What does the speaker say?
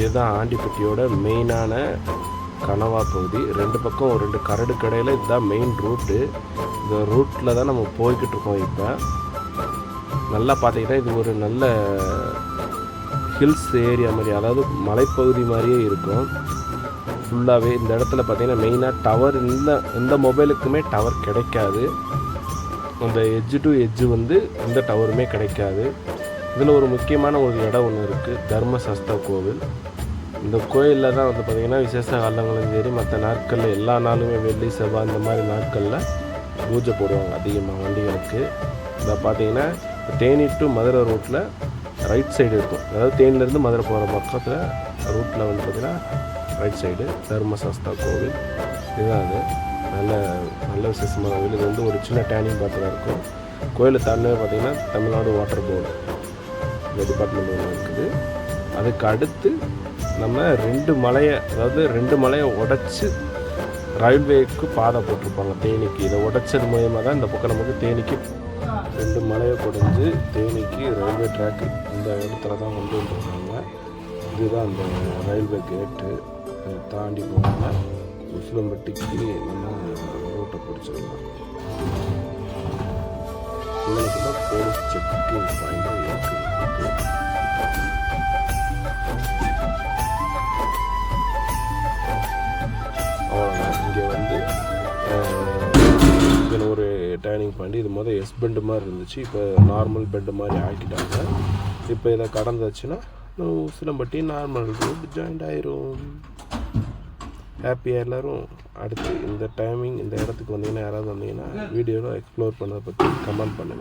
இதுதான் ஆண்டிப்பட்டியோட மெயினான கனவா பகுதி. 2 பக்கம் 2 கரடு கடையில் இதுதான் மெயின் ரூட்டு. இந்த ரூட்டில் தான் நம்ம போய்கிட்டு இருக்கோம். இப்போ நல்லா பார்த்தீங்கன்னா இது ஒரு நல்ல ஹில்ஸ் ஏரியா மாதிரி, அதாவது மலைப்பகுதி மாதிரியே இருக்கும் ஃபுல்லாகவே. இந்த இடத்துல பார்த்தீங்கன்னா மெயினாக டவர் எந்த மொபைலுக்குமே டவர் கிடைக்காது. அந்த எட்ஜு டு எட்ஜு வந்து எந்த டவருமே கிடைக்காது. இதில் ஒரு முக்கியமான ஒரு இடம் ஒன்று இருக்குது, தர்மசாஸ்தா கோவில். இந்த கோயிலில் தான் வந்து பார்த்திங்கன்னா விசேஷ காலங்களும் சரி மற்ற நாட்களில் எல்லா நாளுமே வெள்ளி செவ்வாய் இந்த மாதிரி நாட்களில் பூஜை போடுவாங்க அதிகமாக வண்டிகளுக்கு. இதை பார்த்தீங்கன்னா தேனி டு மதுரை ரூட்டில் ரைட் சைடு இருக்கும், அதாவது தேனிலேருந்து மதுரை போகிற பக்கத்தில் ரூட்டில் வந்து பார்த்திங்கன்னா ரைட் சைடு தர்மசாஸ்தா கோவில். இதுதான் அது நல்ல விசேஷமான கோவில். இது வந்து ஒரு சின்ன டேனிங் பாத்திரம் இருக்கும். கோயிலை தாண்டவே பார்த்திங்கன்னா தமிழ்நாடு வாட்டர் போர்டு இந்த டிபார்ட்மெண்ட் ஒன்று இருக்குது. அதுக்கு அடுத்து நம்ம 2 மலையை உடைச்சி ரயில்வேக்கு பாதை போட்டிருப்பாங்க தேனிக்கு. இதை உடைச்சது மூலயமா தான் இந்த பக்கம் நமக்கு தேனிக்கு 2 மலையை குடைஞ்சி தேனிக்கு ரயில்வே ட்ராக்கு இந்த இடத்துல தான் கொண்டு வந்துருக்காங்க. இதுதான் அந்த ரயில்வே கேட்டு. அதை தாண்டி போனால் உசிலம்பட்டிக்கு நம்ம ரோட்டை பிடிச்சிடலாம். இவனுக்கு தான் போலீஸ் செக்கிங் பாயிண்ட் இருக்குது. அவ்வளோதான். இங்கே வந்து இதில் ஒரு டேர்னிங் பாயிண்ட். இது முதல் எஸ் பெண்டு மாதிரி இருந்துச்சு, இப்போ நார்மல் பெண்டு மாதிரி ஆக்கிட்டாங்க. இப்போ இதை கடந்துச்சுன்னா உசிலம்பட்டி நார்மல் ரூட் ஜாயிண்ட் ஆயிரும். ஹாப்பியாக எல்லோரும். அடுத்து இந்த டைமிங் இந்த இடத்துக்கு வந்தீங்கன்னா யாராவது வந்தீங்கன்னா வீடியோவில் எக்ஸ்ப்ளோர் பண்ணதை பற்றி கமெண்ட் பண்ணுங்கள்.